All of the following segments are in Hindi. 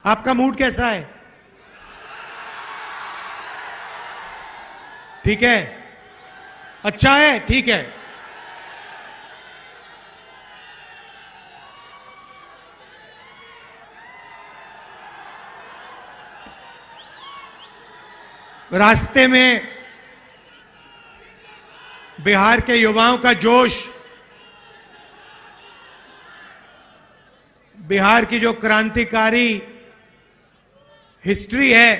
आपका मूड कैसा है? ठीक है, अच्छा है, ठीक है। रास्ते में बिहार के युवाओं का जोश, बिहार की जो क्रांतिकारी हिस्ट्री है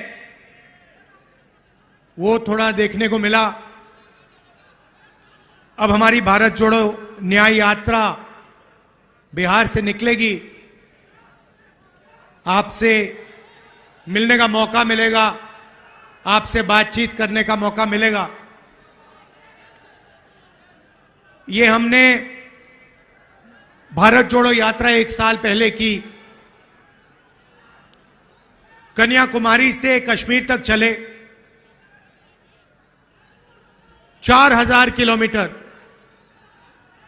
वो थोड़ा देखने को मिला। अब हमारी भारत जोड़ो न्याय यात्रा बिहार से निकलेगी, आपसे मिलने का मौका मिलेगा, आपसे बातचीत करने का मौका मिलेगा। ये हमने भारत जोड़ो यात्रा 1 साल पहले की, कन्याकुमारी से कश्मीर तक चले, 4000 किलोमीटर,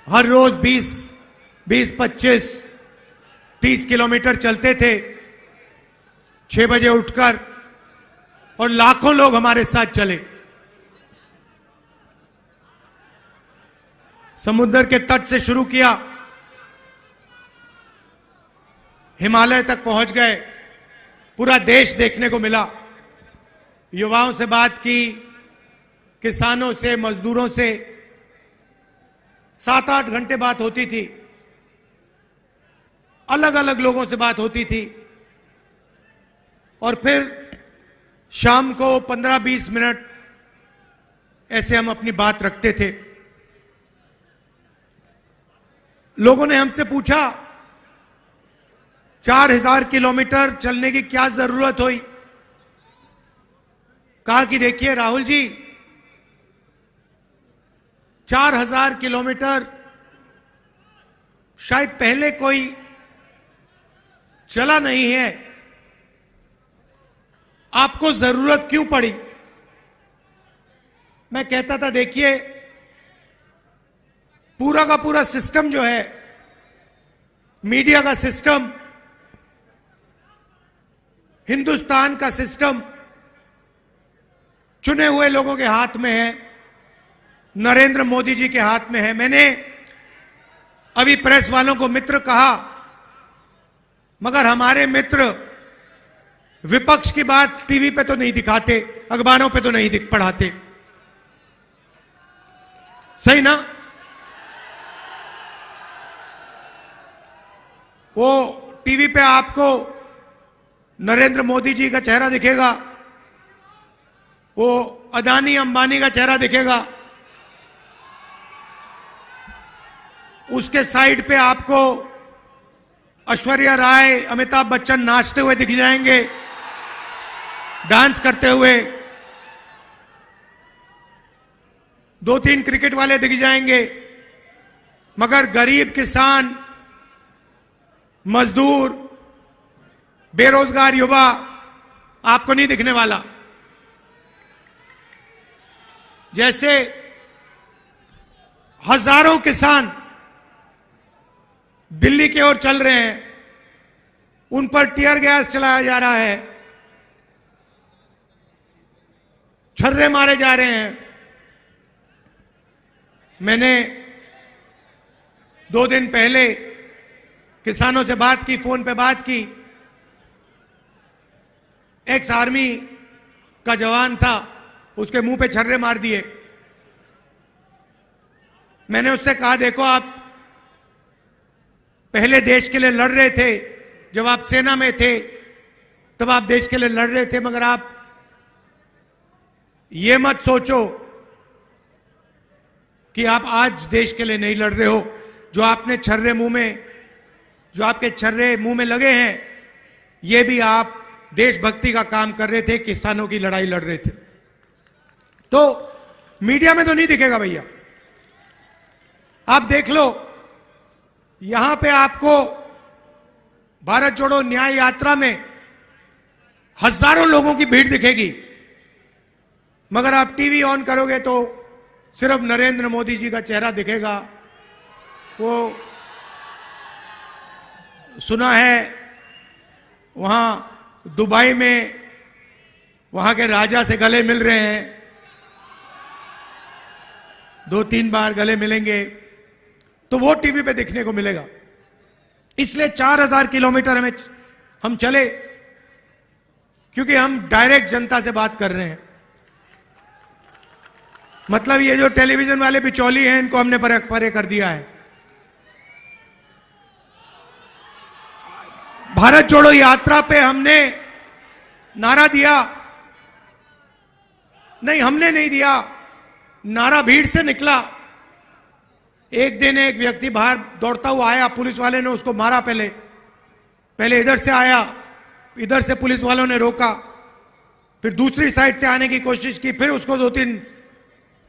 हर रोज 20, 25, 30 किलोमीटर चलते थे 6 बजे उठकर, और लाखों लोग हमारे साथ चले। समुद्र के तट से शुरू किया, हिमालय तक पहुंच गए, पूरा देश देखने को मिला। युवाओं से बात की, किसानों से, मजदूरों से 7-8 घंटे बात होती थी, अलग अलग लोगों से बात होती थी, और फिर शाम को 15-20 मिनट ऐसे हम अपनी बात रखते थे। लोगों ने हमसे पूछा 4000 किलोमीटर चलने की क्या जरूरत हुई? कहा कि देखिए राहुल जी, 4000 किलोमीटर शायद पहले कोई चला नहीं है, आपको जरूरत क्यों पड़ी? मैं कहता था देखिए, पूरा का पूरा सिस्टम जो है, मीडिया का सिस्टम, हिंदुस्तान का सिस्टम चुने हुए लोगों के हाथ में है, नरेंद्र मोदी जी के हाथ में है। मैंने अभी प्रेस वालों को मित्र कहा, मगर हमारे मित्र विपक्ष की बात टीवी पे तो नहीं दिखाते, अखबारों पे तो नहीं दिख पढ़ाते, सही ना? वो टीवी पे आपको नरेंद्र मोदी जी का चेहरा दिखेगा, वो अदानी अंबानी का चेहरा दिखेगा, उसके साइड पे आपको ऐश्वर्या राय, अमिताभ बच्चन नाचते हुए दिख जाएंगे, डांस करते हुए, 2-3 क्रिकेट वाले दिख जाएंगे, मगर गरीब किसान, मजदूर, बेरोजगार युवा आपको नहीं दिखने वाला। जैसे हजारों किसान दिल्ली की ओर चल रहे हैं, उन पर टीयर गैस चलाया जा रहा है, छर्रे मारे जा रहे हैं। मैंने 2 दिन पहले किसानों से बात की, फोन पे बात की। एक्स आर्मी का जवान था, उसके मुंह पे छर्रे मार दिए। मैंने उससे कहा देखो, आप पहले देश के लिए लड़ रहे थे, जब आप सेना में थे तब आप देश के लिए लड़ रहे थे, मगर आप ये मत सोचो कि आप आज देश के लिए नहीं लड़ रहे हो। जो आपने छर्रे मुंह में, जो आपके छर्रे मुंह में लगे हैं, ये भी आप देशभक्ति का काम कर रहे थे, किसानों की लड़ाई लड़ रहे थे। तो मीडिया में तो नहीं दिखेगा भैया, आप देख लो, यहां पे आपको भारत जोड़ो न्याय यात्रा में हजारों लोगों की भीड़ दिखेगी, मगर आप टीवी ऑन करोगे तो सिर्फ नरेंद्र मोदी जी का चेहरा दिखेगा। वो सुना है वहां दुबई में वहां के राजा से गले मिल रहे हैं, 2-3 बार गले मिलेंगे, तो वो टीवी पे देखने को मिलेगा। इसलिए 4000 किलोमीटर हम चले, क्योंकि हम डायरेक्ट जनता से बात कर रहे हैं। मतलब ये जो टेलीविजन वाले बिचौली हैं, इनको हमने परे कर दिया है। भारत जोड़ो यात्रा पे हमने नारा दिया, नहीं हमने नहीं दिया, नारा भीड़ से निकला। एक दिन एक व्यक्ति बाहर दौड़ता हुआ आया, पुलिस वाले ने उसको मारा। पहले इधर से आया, इधर से पुलिस वालों ने रोका, फिर दूसरी साइड से आने की कोशिश की, फिर उसको 2-3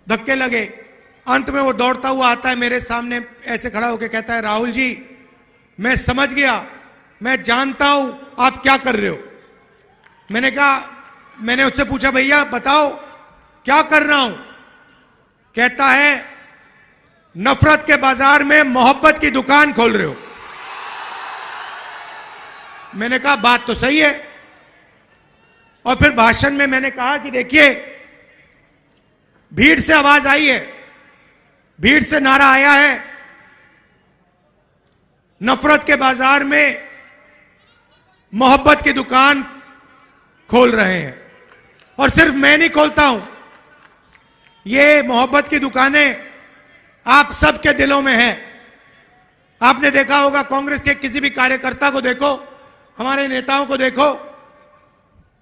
धक्के लगे। अंत में वो दौड़ता हुआ आता है मेरे सामने, ऐसे खड़ा होकर कहता है, राहुल जी मैं समझ गया, मैं जानता हूं आप क्या कर रहे हो। मैंने उससे पूछा, भैया बताओ क्या कर रहा हूं। कहता है, नफरत के बाजार में मोहब्बत की दुकान खोल रहे हो। मैंने कहा बात तो सही है। और फिर भाषण में मैंने कहा कि देखिए, भीड़ से आवाज आई है, भीड़ से नारा आया है, नफरत के बाजार में मोहब्बत की दुकान खोल रहे हैं। और सिर्फ मैं नहीं खोलता हूं, ये मोहब्बत की दुकानें आप सबके दिलों में है। आपने देखा होगा, कांग्रेस के किसी भी कार्यकर्ता को देखो, हमारे नेताओं को देखो,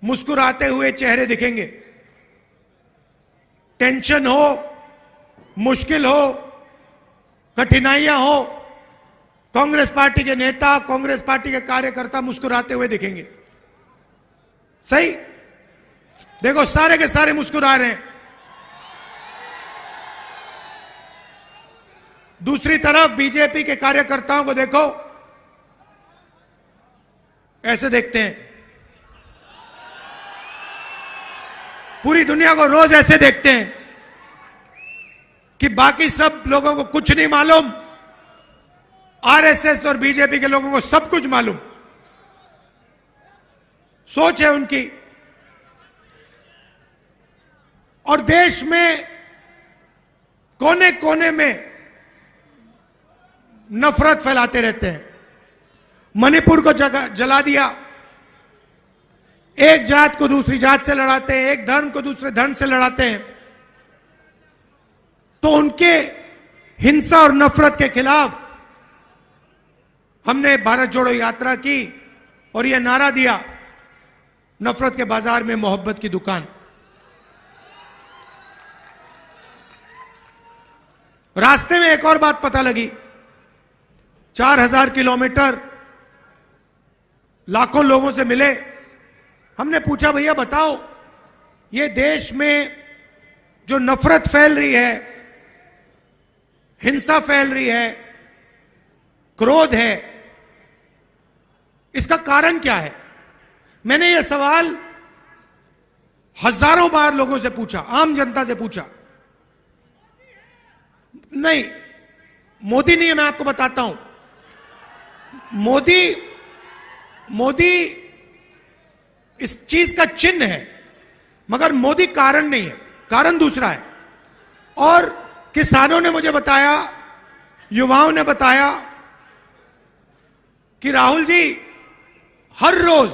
मुस्कुराते हुए चेहरे दिखेंगे। टेंशन हो, मुश्किल हो, कठिनाइयां हो, कांग्रेस पार्टी के नेता, कांग्रेस पार्टी के कार्यकर्ता मुस्कुराते हुए दिखेंगे। सही? देखो सारे के सारे मुस्कुरा रहे हैं। दूसरी तरफ बीजेपी के कार्यकर्ताओं को देखो, ऐसे देखते हैं। पूरी दुनिया को रोज ऐसे देखते हैं कि बाकी सब लोगों को कुछ नहीं मालूम, आरएसएस और बीजेपी के लोगों को सब कुछ मालूम। सोच है उनकी। और देश में कोने कोने में नफरत फैलाते रहते हैं। मणिपुर को जला दिया, एक जात को दूसरी जात से लड़ाते हैं, एक धर्म को दूसरे धर्म से लड़ाते हैं। तो उनके हिंसा और नफरत के खिलाफ हमने भारत जोड़ो यात्रा की और यह नारा दिया, नफरत के बाजार में मोहब्बत की दुकान। रास्ते में एक और बात पता लगी, 4000 किलोमीटर लाखों लोगों से मिले। हमने पूछा, भैया बताओ, ये देश में जो नफरत फैल रही है, हिंसा फैल रही है, क्रोध है, इसका कारण क्या है? मैंने यह सवाल हजारों बार लोगों से पूछा, आम जनता से पूछा। नहीं, मोदी नहीं है, मैं आपको बताता हूं। मोदी इस चीज का चिन्ह है, मगर मोदी कारण नहीं है, कारण दूसरा है। और किसानों ने मुझे बताया, युवाओं ने बताया कि राहुल जी, हर रोज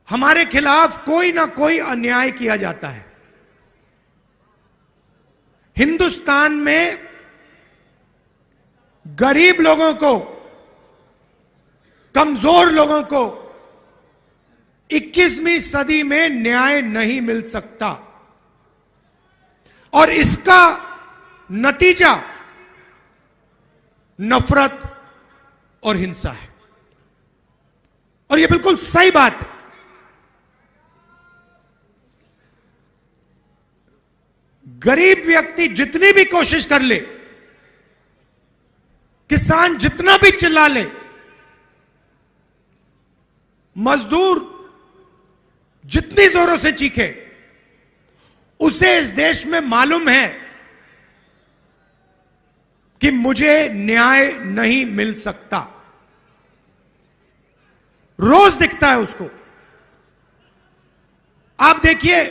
हमारे खिलाफ कोई ना कोई अन्याय किया जाता है। हिंदुस्तान में गरीब लोगों को, कमजोर लोगों को 21वीं सदी में न्याय नहीं मिल सकता। और इसका नतीजा नफरत और हिंसा है। और यह बिल्कुल सही बात है। गरीब व्यक्ति जितनी भी कोशिश कर ले, किसान जितना भी चिल्ला ले, मजदूर जितनी जोरों से चीखे, उसे इस देश में मालूम है कि मुझे न्याय नहीं मिल सकता। रोज दिखता है उसको। आप देखिए,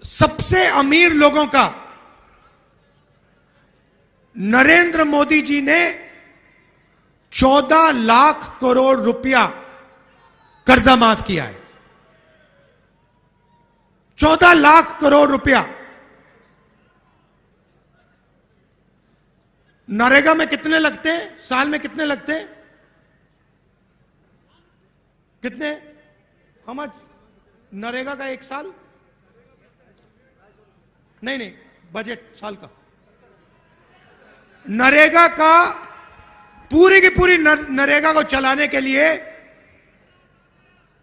सबसे अमीर लोगों का नरेंद्र मोदी जी ने 14 लाख करोड़ रुपया कर्जा माफ किया है। 14 लाख करोड़ रुपया। नरेगा में कितने लगते हैं? साल में कितने लगते हैं? कितने? हम नरेगा का एक साल? नहीं, बजट साल का। नरेगा का पूरी की पूरी नरेगा को चलाने के लिए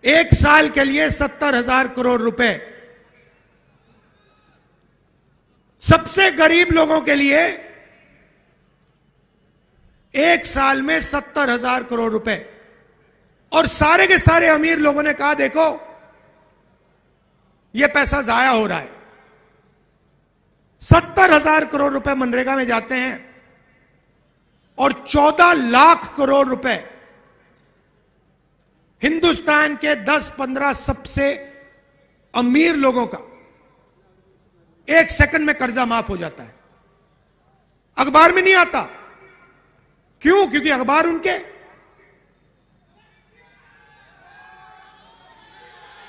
एक साल के लिए 70,000 करोड़ रुपए। सबसे गरीब लोगों के लिए एक साल में 70,000 करोड़ रुपए। और सारे के सारे अमीर लोगों ने कहा देखो यह पैसा जाया हो रहा है। 70,000 करोड़ रुपए मनरेगा में जाते हैं और 14 लाख करोड़ रुपए हिंदुस्तान के 10-15 सबसे अमीर लोगों का एक सेकंड में कर्जा माफ हो जाता है। अखबार में नहीं आता। क्यों? क्योंकि अखबार उनके।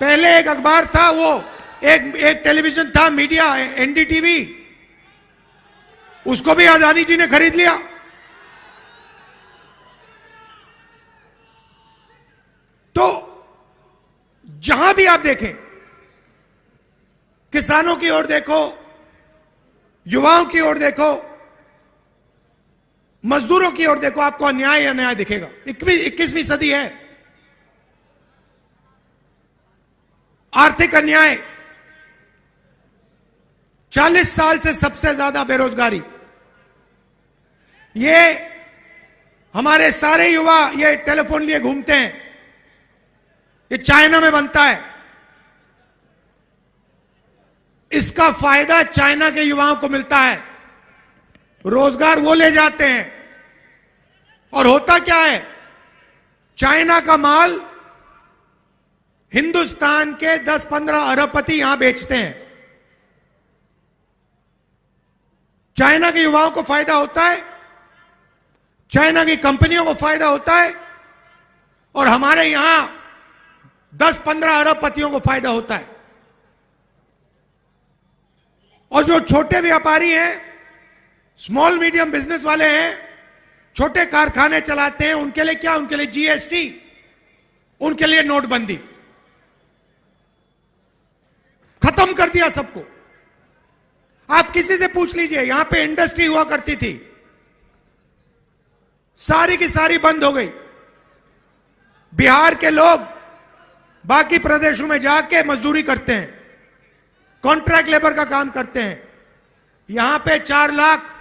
पहले एक अखबार था, वो एक टेलीविजन था, मीडिया, एनडीटीवी, उसको भी अदानी जी ने खरीद लिया। तो जहां भी आप देखें, किसानों की ओर देखो, युवाओं की ओर देखो, मजदूरों की ओर देखो, आपको अन्याय या अन्याय दिखेगा। 21वीं सदी है। आर्थिक अन्याय। 40 साल से सबसे ज्यादा बेरोजगारी। ये हमारे सारे युवा ये टेलीफोन लिए घूमते हैं। ये चाइना में बनता है। इसका फायदा चाइना के युवाओं को मिलता है। रोजगार वो ले जाते हैं। और होता क्या है? चाइना का माल हिंदुस्तान के 10-15 अरबपति यहां बेचते हैं। चाइना के युवाओं को फायदा होता है, चाइना की कंपनियों को फायदा होता है, और हमारे यहां 10-15 अरबपतियों को फायदा होता है। और जो छोटे व्यापारी हैं, स्मॉल मीडियम बिजनेस वाले हैं, छोटे कारखाने चलाते हैं, उनके लिए क्या? उनके लिए जीएसटी, उनके लिए नोटबंदी। खत्म कर दिया सबको। आप किसी से पूछ लीजिए, यहां पे इंडस्ट्री हुआ करती थी, सारी की सारी बंद हो गई। बिहार के लोग बाकी प्रदेशों में जाके मजदूरी करते हैं, कॉन्ट्रैक्ट लेबर का काम करते हैं। यहां पे 4 लाख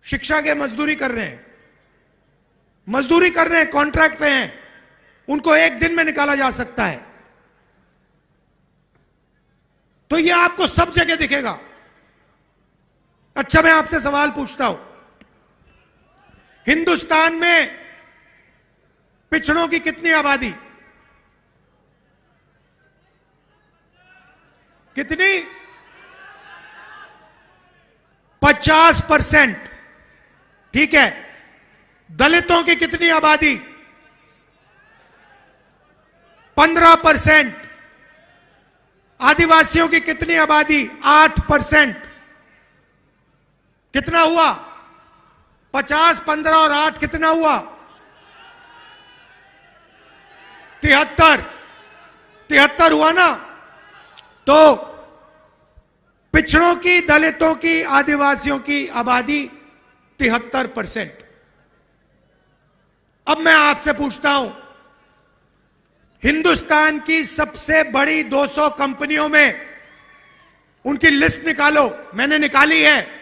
शिक्षा के मजदूरी कर रहे हैं, कॉन्ट्रैक्ट पे हैं। उनको एक दिन में निकाला जा सकता है। तो यह आपको सब जगह दिखेगा। अच्छा, मैं आपसे सवाल पूछता हूं, हिंदुस्तान में पिछड़ों की कितनी आबादी? कितनी? 50%। ठीक है। दलितों की कितनी आबादी? 15%। आदिवासियों की कितनी आबादी? 8%। कितना हुआ? 50, 15 और 8 कितना हुआ? 73 हुआ ना? तो पिछड़ों की, दलितों की, आदिवासियों की आबादी 73%। अब मैं आपसे पूछता हूं, हिंदुस्तान की सबसे बड़ी 200 कंपनियों में उनकी लिस्ट निकालो। मैंने निकाली है।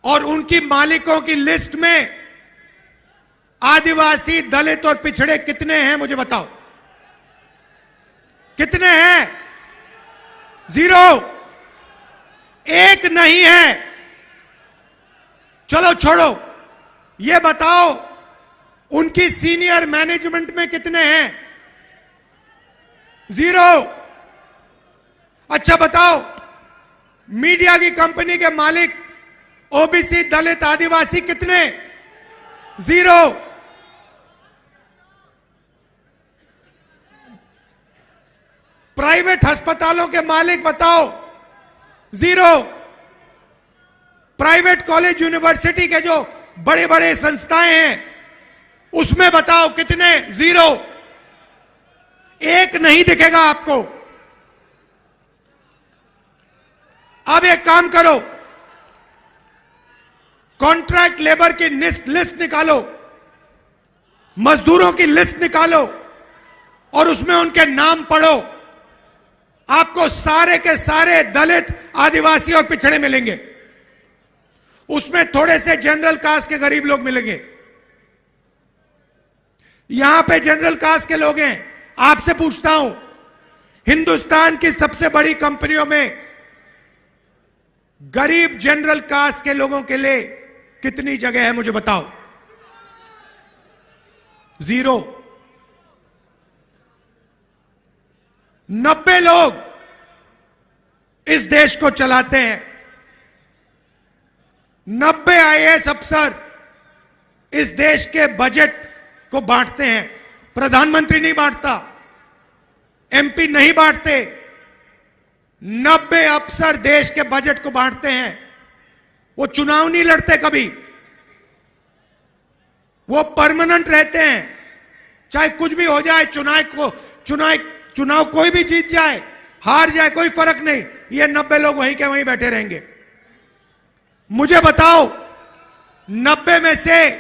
और उनकी मालिकों की लिस्ट में आदिवासी, दलित और पिछड़े कितने हैं? मुझे बताओ, कितने हैं? 0। एक नहीं है। चलो छोड़ो, ये बताओ उनकी सीनियर मैनेजमेंट में कितने हैं? 0। अच्छा बताओ, मीडिया की कंपनी के मालिक ओबीसी, दलित, आदिवासी कितने? 0। प्राइवेट अस्पतालों के मालिक बताओ? 0। प्राइवेट कॉलेज यूनिवर्सिटी के जो बड़े बड़े संस्थाएं हैं उसमें बताओ कितने? 0। एक नहीं दिखेगा आपको। अब एक काम करो, कॉन्ट्रैक्ट लेबर की लिस्ट निकालो, मजदूरों की लिस्ट निकालो और उसमें उनके नाम पढ़ो। आपको सारे के सारे दलित, आदिवासी और पिछड़े मिलेंगे। उसमें थोड़े से जनरल कास्ट के गरीब लोग मिलेंगे। यहां पे जनरल कास्ट के लोग हैं। आपसे पूछता हूं, हिंदुस्तान की सबसे बड़ी कंपनियों में गरीब जनरल कास्ट के लोगों के लिए कितनी जगह है? मुझे बताओ। 0। 90 लोग इस देश को चलाते हैं। 90 आईएएस अफसर इस देश के बजट को बांटते हैं। प्रधानमंत्री नहीं बांटता, एमपी नहीं बांटते, 90 अफसर देश के बजट को बांटते हैं। वो चुनाव नहीं लड़ते कभी, वो परमानेंट रहते हैं। चाहे कुछ भी हो जाए, चुनाव कोई भी जीत जाए, हार जाए, कोई फर्क नहीं, ये 90 लोग वहीं के वहीं बैठे रहेंगे। मुझे बताओ, 90 में से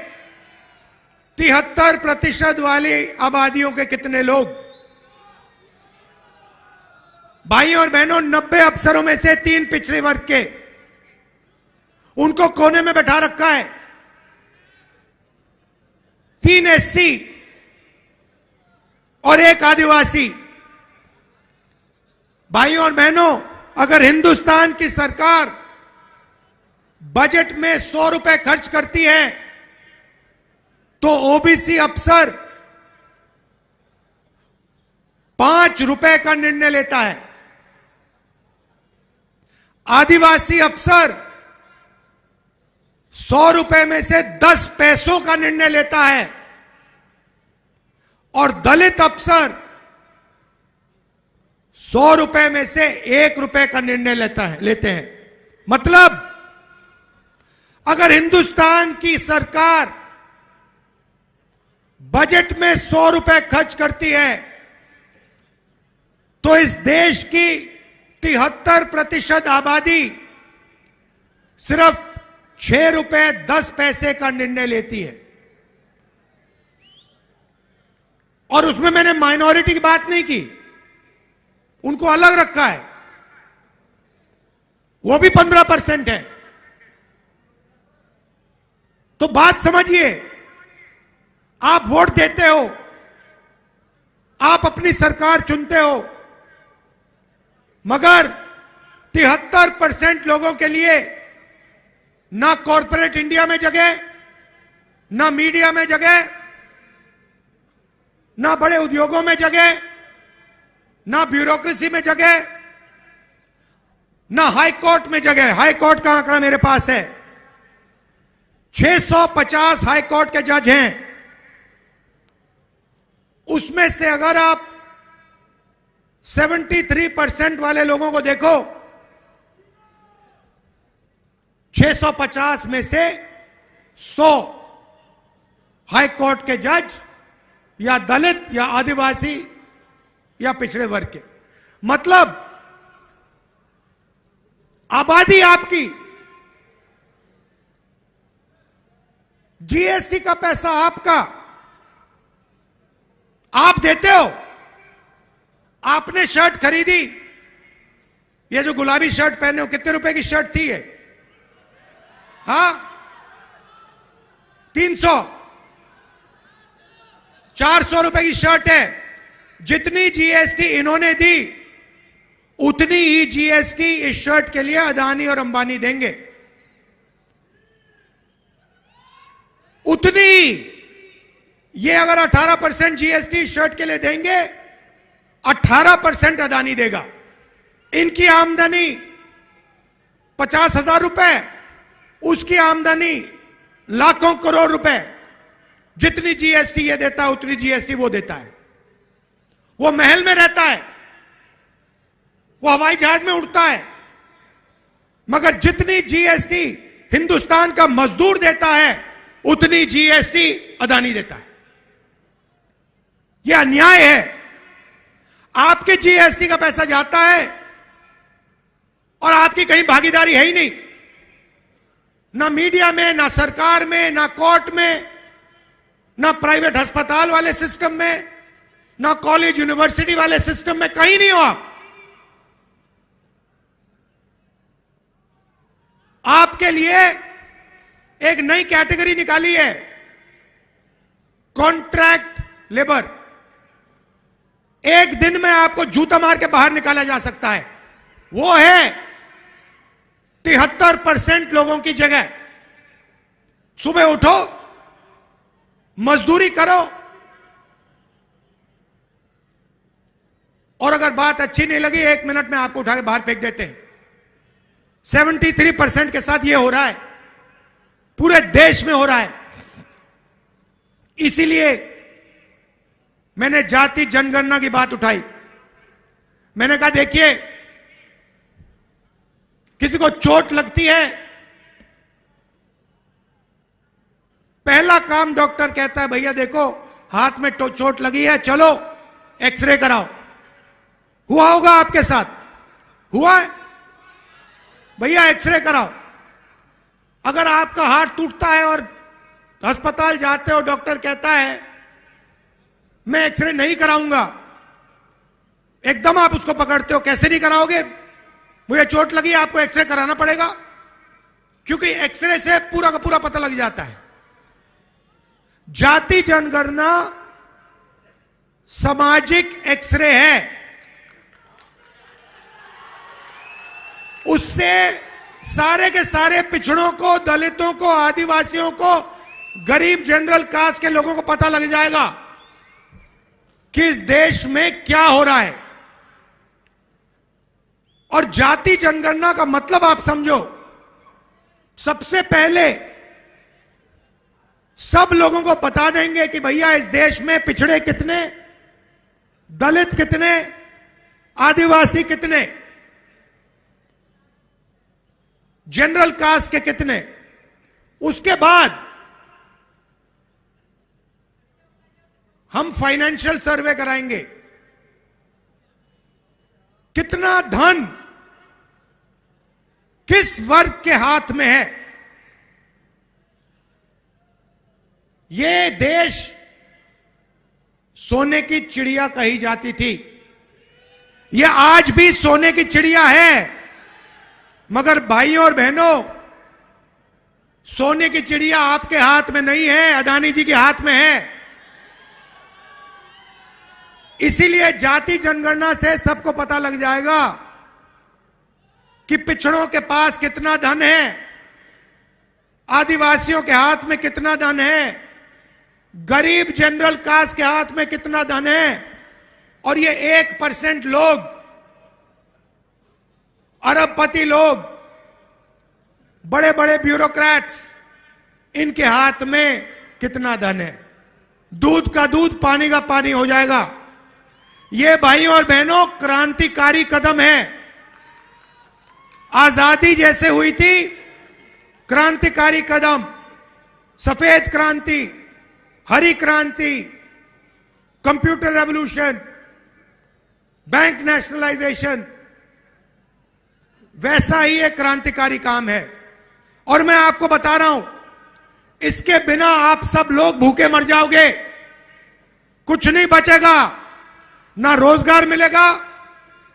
73% वाली आबादियों के कितने लोग? भाई और बहनों, 90 अफसरों में से 3 पिछड़े वर्ग के, उनको कोने में बैठा रखा है। 3 एससी और 1 आदिवासी। भाइयों और बहनों, अगर हिंदुस्तान की सरकार बजट में 100 रुपए खर्च करती है तो ओबीसी अफसर 5 रुपए का निर्णय लेता है। आदिवासी अफसर 100 रुपए में से 10 पैसों का निर्णय लेता है और दलित अफसर 100 रुपए में से 1 रुपए का निर्णय लेते हैं। मतलब अगर हिंदुस्तान की सरकार बजट में 100 रुपए खर्च करती है तो इस देश की 73% आबादी सिर्फ 6 रुपए 10 पैसे का निर्णय लेती है। और उसमें मैंने माइनॉरिटी की बात नहीं की, उनको अलग रखा है, वो भी 15% है। तो बात समझिए, आप वोट देते हो, आप अपनी सरकार चुनते हो, मगर 73% लोगों के लिए ना कॉरपोरेट इंडिया में जगह, ना मीडिया में जगह, ना बड़े उद्योगों में जगह, ना ब्यूरोक्रेसी में जगह, ना हाई कोर्ट में जगह। हाई कोर्ट का आंकड़ा मेरे पास है, 650 हाई कोर्ट के जज हैं। उसमें से अगर आप 73% वाले लोगों को देखो, 650 में से 100 हाई कोर्ट के जज या दलित या आदिवासी या पिछड़े वर्ग के। मतलब आबादी आपकी, जीएसटी का पैसा आपका, आप देते हो। आपने शर्ट खरीदी, ये जो गुलाबी शर्ट पहने हो, कितने रुपए की शर्ट थी ये? हाँ, 300, 400 रुपए की शर्ट है। जितनी जीएसटी इन्होंने दी उतनी ही जीएसटी इस शर्ट के लिए अदानी और अंबानी देंगे, उतनी। ये अगर 18% जीएसटी शर्ट के लिए देंगे, 18% अदानी देगा। इनकी आमदनी 50,000 रुपए, उसकी आमदनी लाखों करोड़ रुपए। जितनी जीएसटी ये देता है उतनी जीएसटी वो देता है। वो महल में रहता है, वो हवाई जहाज में उड़ता है, मगर जितनी जीएसटी हिंदुस्तान का मजदूर देता है उतनी जीएसटी अदानी देता है। यह अन्याय है। आपके जीएसटी का पैसा जाता है और आपकी कहीं भागीदारी है ही नहीं, ना मीडिया में, ना सरकार में, ना कोर्ट में, ना प्राइवेट अस्पताल वाले सिस्टम में, ना कॉलेज यूनिवर्सिटी वाले सिस्टम में, कहीं नहीं हो आप। आपके लिए एक नई कैटेगरी निकाली है, कॉन्ट्रैक्ट लेबर। एक दिन में आपको जूता मार के बाहर निकाला जा सकता है। वो है 73% लोगों की जगह। सुबह उठो, मजदूरी करो, और अगर बात अच्छी नहीं लगी 1 मिनट में आपको उठा के बाहर फेंक देते हैं। 73% के साथ यह हो रहा है, पूरे देश में हो रहा है। इसीलिए मैंने जाति जनगणना की बात उठाई। मैंने कहा देखिए, किसी को चोट लगती है, पहला काम डॉक्टर कहता है भैया देखो हाथ में चोट लगी है, चलो एक्सरे कराओ। हुआ होगा आपके साथ, हुआ है भैया एक्सरे कराओ। अगर आपका हाथ टूटता है और अस्पताल जाते हो, डॉक्टर कहता है मैं एक्सरे नहीं कराऊंगा, एकदम आप उसको पकड़ते हो, कैसे नहीं कराओगे? मुझे चोट लगी, आपको एक्सरे कराना पड़ेगा, क्योंकि एक्सरे से पूरा का पूरा पता लग जाता है। जाति जनगणना सामाजिक एक्सरे है। उससे सारे के सारे पिछड़ों को, दलितों को, आदिवासियों को, गरीब जनरल कास्ट के लोगों को पता लग जाएगा कि इस देश में क्या हो रहा है। और जाति जनगणना का मतलब आप समझो, सबसे पहले सब लोगों को बता देंगे कि भैया इस देश में पिछड़े कितने, दलित कितने, आदिवासी कितने, जनरल कास्ट के कितने। उसके बाद हम फाइनेंशियल सर्वे कराएंगे, कितना धन किस वर्ग के हाथ में है। ये देश सोने की चिड़िया कही जाती थी, ये आज भी सोने की चिड़िया है, मगर भाइयों और बहनों, सोने की चिड़िया आपके हाथ में नहीं है, अदानी जी के हाथ में है। इसीलिए जाति जनगणना से सबको पता लग जाएगा कि पिछड़ों के पास कितना धन है, आदिवासियों के हाथ में कितना धन है, गरीब जनरल कास्ट के हाथ में कितना धन है। और ये 1% लोग, अरबपति लोग, बड़े बड़े ब्यूरोक्रेट्स, इनके हाथ में कितना धन है। दूध का दूध, पानी का पानी हो जाएगा। ये भाइयों और बहनों क्रांतिकारी कदम है। आजादी जैसे हुई थी, क्रांतिकारी कदम, सफेद क्रांति, हरी क्रांति, कंप्यूटर रेवोल्यूशन, बैंक नेशनलाइजेशन, वैसा ही एक क्रांतिकारी काम है। और मैं आपको बता रहा हूं, इसके बिना आप सब लोग भूखे मर जाओगे, कुछ नहीं बचेगा, ना रोजगार मिलेगा,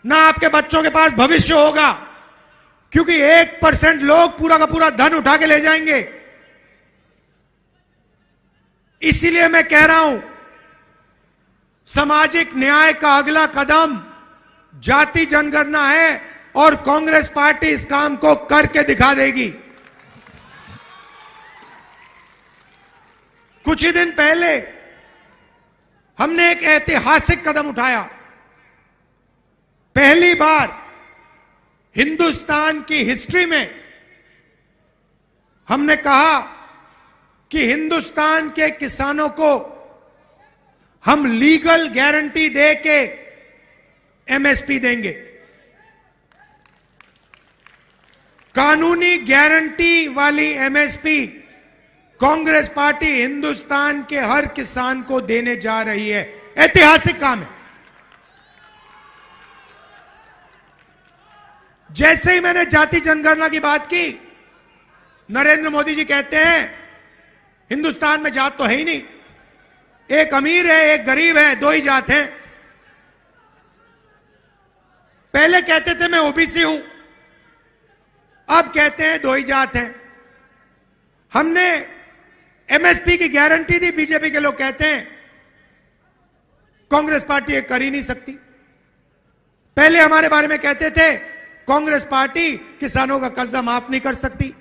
ना आपके बच्चों के पास भविष्य होगा, क्योंकि 1% लोग पूरा का पूरा धन उठा के ले जाएंगे। इसीलिए मैं कह रहा हूं, सामाजिक न्याय का अगला कदम जाति जनगणना है और कांग्रेस पार्टी इस काम को करके दिखा देगी। कुछ ही दिन पहले हमने एक ऐतिहासिक कदम उठाया। पहली बार हिंदुस्तान की हिस्ट्री में हमने कहा कि हिंदुस्तान के किसानों को हम लीगल गारंटी दे के एमएसपी देंगे। कानूनी गारंटी वाली एमएसपी कांग्रेस पार्टी हिंदुस्तान के हर किसान को देने जा रही है। ऐतिहासिक काम है। जैसे ही मैंने जाति जनगणना की बात की, नरेंद्र मोदी जी कहते हैं हिंदुस्तान में जात तो है ही नहीं, एक अमीर है एक गरीब है, दो ही जात हैं। पहले कहते थे मैं ओबीसी हूं, अब कहते हैं दो ही जात हैं। हमने एमएसपी की गारंटी दी, बीजेपी के लोग कहते हैं कांग्रेस पार्टी ये कर ही नहीं सकती। पहले हमारे बारे में कहते थे कांग्रेस पार्टी किसानों का कर्जा माफ नहीं कर सकती।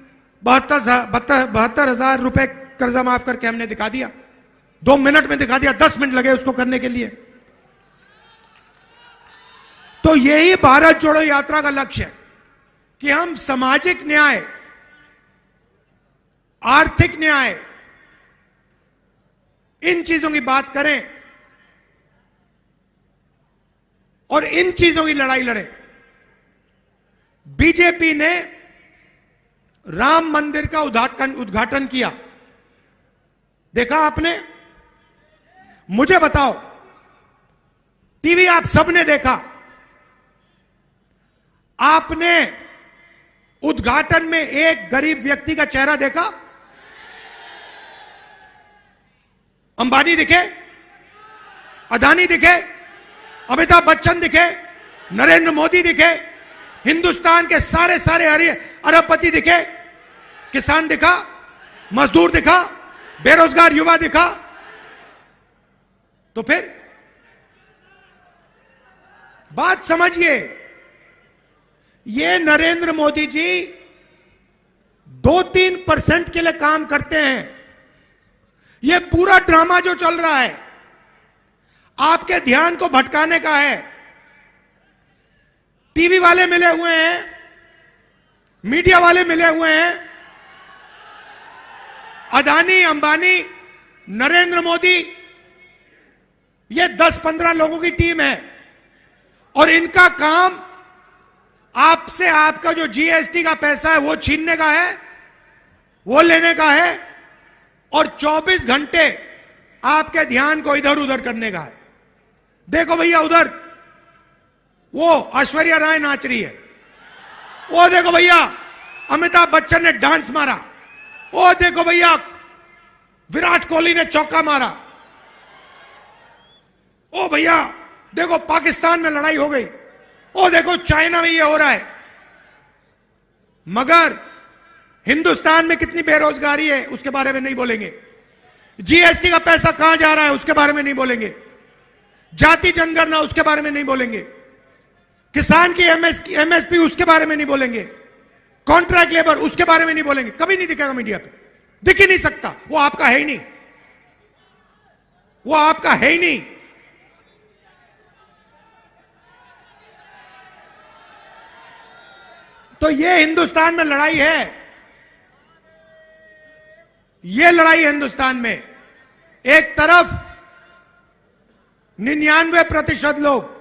72,000 रुपए कर्जा माफ करके हमने दिखा दिया, 2 मिनट में दिखा दिया, 10 मिनट लगे उसको करने के लिए। तो यही भारत जोड़ो यात्रा का लक्ष्य है कि हम सामाजिक न्याय, आर्थिक न्याय, इन चीजों की बात करें और इन चीजों की लड़ाई लड़ें। बीजेपी ने राम मंदिर का उद्घाटन किया, देखा आपने? मुझे बताओ, टीवी आप सबने देखा, आपने उद्घाटन में एक गरीब व्यक्ति का चेहरा देखा? अंबानी दिखे, अदानी दिखे, अमिताभ बच्चन दिखे, नरेंद्र मोदी दिखे, हिंदुस्तान के सारे अरबपति दिखे, किसान दिखा, मजदूर दिखा, बेरोजगार युवा दिखा? तो फिर बात समझिए, ये नरेंद्र मोदी जी 2-3% के लिए काम करते हैं। ये पूरा ड्रामा जो चल रहा है आपके ध्यान को भटकाने का है। टीवी वाले मिले हुए हैं, मीडिया वाले मिले हुए हैं, अदानी, अंबानी, नरेंद्र मोदी, ये 10-15 लोगों की टीम है और इनका काम आपसे आपका जो जीएसटी का पैसा है वो छीनने का है, वो लेने का है और 24 घंटे आपके ध्यान को इधर उधर करने का है। देखो भैया, उधर वो ऐश्वर्या राय नाच रही है, वो देखो भैया अमिताभ बच्चन ने डांस मारा, वो देखो भैया विराट कोहली ने चौका मारा, ओ भैया देखो पाकिस्तान में लड़ाई हो गई, ओ देखो चाइना में ये हो रहा है। मगर हिंदुस्तान में कितनी बेरोजगारी है उसके बारे में नहीं बोलेंगे, जीएसटी का पैसा कहां जा रहा है उसके बारे में नहीं बोलेंगे, जाति जनगणना उसके बारे में नहीं बोलेंगे, किसान की एमएसपी उसके बारे में नहीं बोलेंगे, कॉन्ट्रैक्ट लेबर उसके बारे में नहीं बोलेंगे। कभी नहीं दिखेगा मीडिया पे, दिख ही नहीं सकता, वो आपका है ही नहीं, वो आपका है ही नहीं। तो ये हिंदुस्तान में लड़ाई है, ये लड़ाई है हिंदुस्तान में। एक तरफ 99% लोग,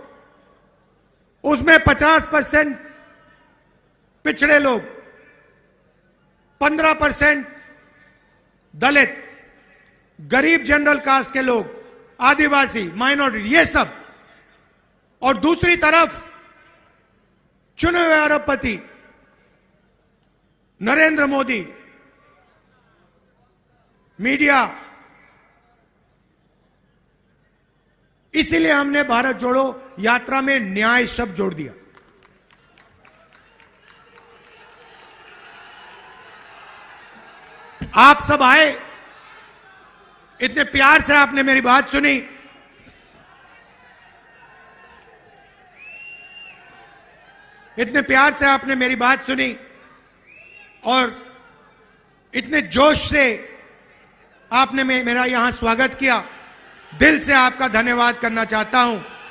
उसमें 50% पिछड़े लोग, 15% दलित, गरीब जनरल कास्ट के लोग, आदिवासी, माइनॉरिटी, ये सब, और दूसरी तरफ चुने हुए अरबपति, नरेंद्र मोदी, मीडिया। इसीलिए हमने भारत जोड़ो यात्रा में न्याय शब्द जोड़ दिया। आप सब आए, इतने प्यार से आपने मेरी बात सुनी। इतने प्यार से आपने मेरी बात सुनी और इतने जोश से आपने मेरा यहां स्वागत किया। दिल से आपका धन्यवाद करना चाहता हूं।